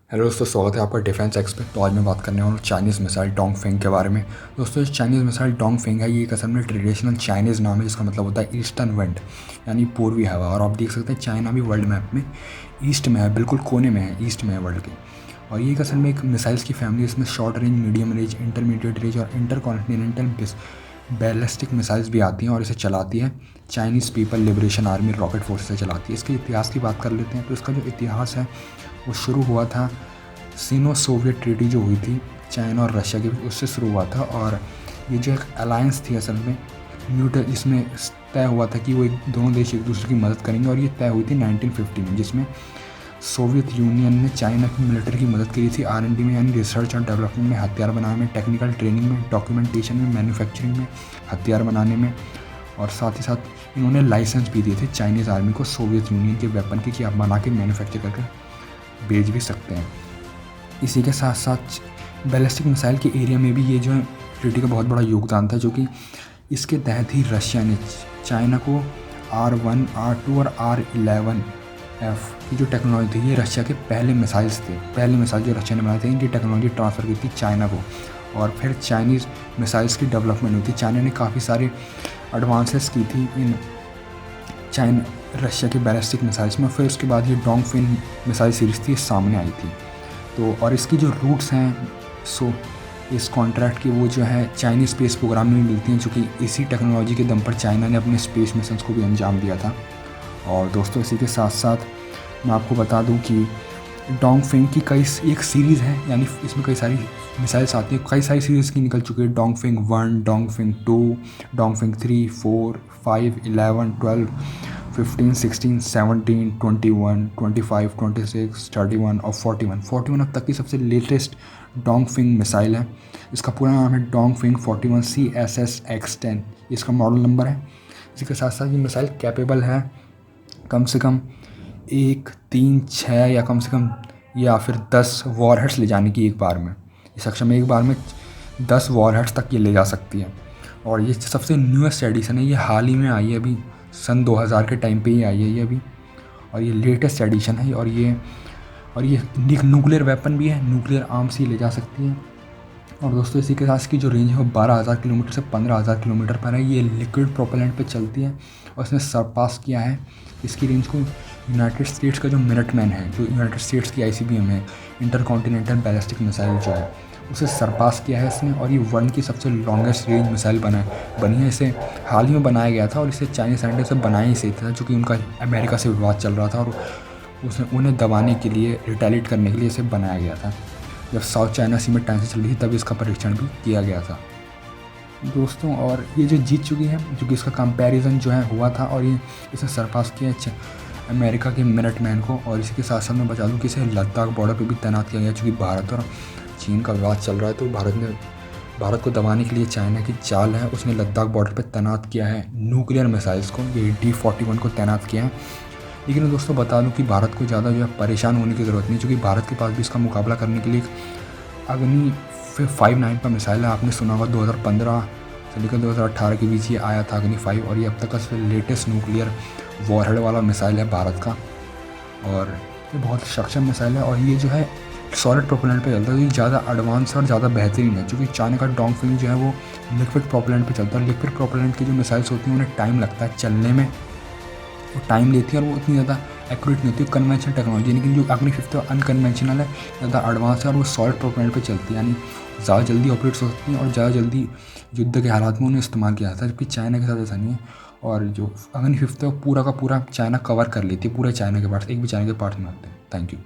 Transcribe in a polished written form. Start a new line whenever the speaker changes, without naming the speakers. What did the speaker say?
Hello दोस्तों, स्वागत है आपका डिफेंस एक्सपर्ट। तो आज मैं बात करने वाला हूँ चाइनीज़ मिसाइल डोंगफेंग के बारे में। दोस्तों, जो चाइनीज़ मिसाइल डोंगफेंग है ये एक असल में ट्रेडिशनल चाइनीज़ नाम है जिसका मतलब होता है ईस्टर्न विंड, यानी पूर्वी हवा। और आप देख सकते हैं चाइना भी वर्ल्ड मैप में ईस्ट में है, बिल्कुल कोने में है, ईस्ट में है वर्ल्ड के। और ये एक असल में एक मिसाइल्स की फैमिली, इसमें short range, medium range, intermediate range और इंटर कॉन्टिनेंटल बैलिस्टिक मिसाइल्स भी आती हैं और इसे चलाती है Chinese people liberation army rocket force से चलाती है। इसके इतिहास की बात कर लेते हैं तो इसका जो इतिहास है वो शुरू हुआ था सीनो सोवियत ट्रीटी जो हुई थी चाइना और रशिया के बीच, उससे शुरू हुआ था। और ये जो एक अलायंस थी असल में म्यूटल, इसमें तय हुआ था कि वो दोनों देश एक दूसरे की मदद करेंगे। और ये तय हुई थी 1950 में, जिसमें सोवियत यूनियन ने चाइना की मिलिट्री की मदद करी थी R&D में, यानी रिसर्च और डेवलपमेंट में, हथियार बनाने में, टेक्निकल ट्रेनिंग में, डॉक्यूमेंटेशन में, मैन्युफैक्चरिंग में, हथियार बनाने में। और साथ ही साथ इन्होंने लाइसेंस भी दिए थे चाइनीज़ आर्मी को सोवियत यूनियन के वेपन की कि आप बना के मैन्युफैक्चर करके बेच भी सकते हैं। इसी के साथ साथ बैलिस्टिक मिसाइल के एरिया में भी ये जो है ट्रीटी का बहुत बड़ा योगदान था, जो कि इसके तहत ही रशिया ने चाइना को R1, R2 और R11F की जो टेक्नोलॉजी थी, ये रशिया के पहले मिसाइल्स थे। पहले मिसाइल जो रशिया ने बनाए थे, इनकी टेक्नोलॉजी ट्रांसफ़र की थी चाइना को। और फिर चाइनीज़ मिसाइल्स की डेवलपमेंट हुई थी। चाइना ने काफ़ी सारे एडवांसेस की थी इन रशिया के बैलिस्टिक मिसाइल्स में। फिर उसके बाद ये डोंगफिन मिसाइल सीरीज़ थी, सामने आई थी। तो और इसकी जो रूट्स हैं इस कॉन्ट्रैक्ट की, वो जो है चाइनीज़ स्पेस प्रोग्राम में मिलती हैं, चूँकि इसी टेक्नोलॉजी के दम पर चाइना ने अपने स्पेस मिशंस को भी अंजाम दिया था। और दोस्तों, इसी के साथ साथ मैं आपको बता दूं कि डोंगफेंग की एक सीरीज़ है, यानी इसमें कई सारी मिसाइल्स आती हैं। कई सारी सीरीज़ की निकल चुकी है, डोंगफेंग 1, डोंगफेंग 2, डोंगफेंग 3, 4, 5, 11, 12, 15, 16, 17, 21, 25, 26, 31 और 41 अब तक की सबसे लेटेस्ट डोंगफिंग मिसाइल है। इसका पूरा नाम है डोंगफिंग 41 CSSX-10, इसका मॉडल नंबर है। इसी के साथ साथ ये मिसाइल कैपेबल है कम से कम 1, 3, 6 या कम से कम या फिर 10 वॉरहेड्स ले जाने की एक बार में। ये सक्षम एक बार में 10 वॉरहेड्स तक ये ले जा सकती है। और ये सबसे न्यूएस्ट एडिशन है, ये हाल ही में आई है, अभी सन 2000 के टाइम पे ही आई है ये अभी। और ये लेटेस्ट एडिशन है। और ये एक न्यूक्लियर वेपन भी है, न्यूक्लियर आर्म्स ही ले जा सकती है। और दोस्तों, इसी के साथ इसकी जो रेंज है वो 12,000 किलोमीटर से 15,000 किलोमीटर पर है। ये लिक्विड प्रोपेलेंट पे चलती है और इसने सरपास किया है इसकी रेंज को यूनाइटेड स्टेट्स का जो मिनटमैन है, जो यूनाइटेड स्टेट्स की ICBM है, इंटर कॉन्टिनेंटल बैलिस्टिक मिसाइल जो है, उसे सरपास किया है इसने। और ये वर्ल्ड की सबसे लॉन्गेस्ट रेंज मिसाइल बनी है। इसे हाल ही में बनाया गया था और इसे चाइनीज साइंटिस्ट से बनाया ही सही था, चूँकि उनका अमेरिका से विवाद चल रहा था और उन्हें दबाने के लिए, रिटेलिएट करने के लिए इसे बनाया गया था। जब साउथ चाइना सी में टाइम से चल रही थी तब इसका परीक्षण भी किया गया था दोस्तों। और ये जो जीत चुकी है, जो कि इसका कंपैरिजन जो है हुआ था, और ये इसने सरपास किया अमेरिका के मिनटमैन को। और इसी के साथ साथ मैं बता दूं कि इसे लद्दाख बॉर्डर पे भी तैनात किया गया, चूँकि भारत और चीन का विवाद चल रहा है। तो भारत को दबाने के लिए चाइना की चाल है, उसने लद्दाख बॉर्डर पर तैनात किया है न्यूक्लियर मिसाइल्स को, ये D41 को तैनात किया है। लेकिन दोस्तों, बता दूं कि भारत को ज़्यादा जो है परेशान होने की ज़रूरत नहीं, क्योंकि भारत के पास भी इसका मुकाबला करने के लिए अग्नि 59 का मिसाइल है। आपने सुना होगा 2015 से लेकर 2018 के बीच ये आया था अग्नि 5, और ये अब तक का लेटेस्ट न्यूक्लियर वॉरहेड वाला मिसाइल है भारत का। और ये बहुत सक्षम मिसाइल है, और ये जो है सॉलिड प्रोपेलेंट पे चलता है, तो ये ज़्यादा एडवांस और ज़्यादा बेहतरीन है। क्योंकि चाइना का डोंगफिंग जो है वो लिक्विड प्रोपेलेंट पे चलता है। लिक्विड प्रोपेलेंट की जो मिसाइल्स होती हैं उन्हें टाइम लगता है चलने में, वो टाइम लेती है और वो इतनी ज़्यादा एक्यूरेट नहीं होती कन्वेंशनल टेक्नोलॉजी। लेकिन जो अग्नि 5 अनकन्वेंशनल है, ज़्यादा एडवांस है और वो सॉलिड प्रोपेलेंट पे चलती है, यानी ज़्यादा जल्दी ऑपरेट हो सकती हैं और ज़्यादा जल्दी युद्ध के हालात में उन्हें इस्तेमाल किया जाता है। जबकि चाइना के साथ ऐसा नहीं है। और जो अग्नि 5 है वो पूरा का पूरा चाइना कवर कर लेती है, पूरे चाइना के पार्ट्स, एक भी चाइना के पार्ट्स में आते हैं। Thank you.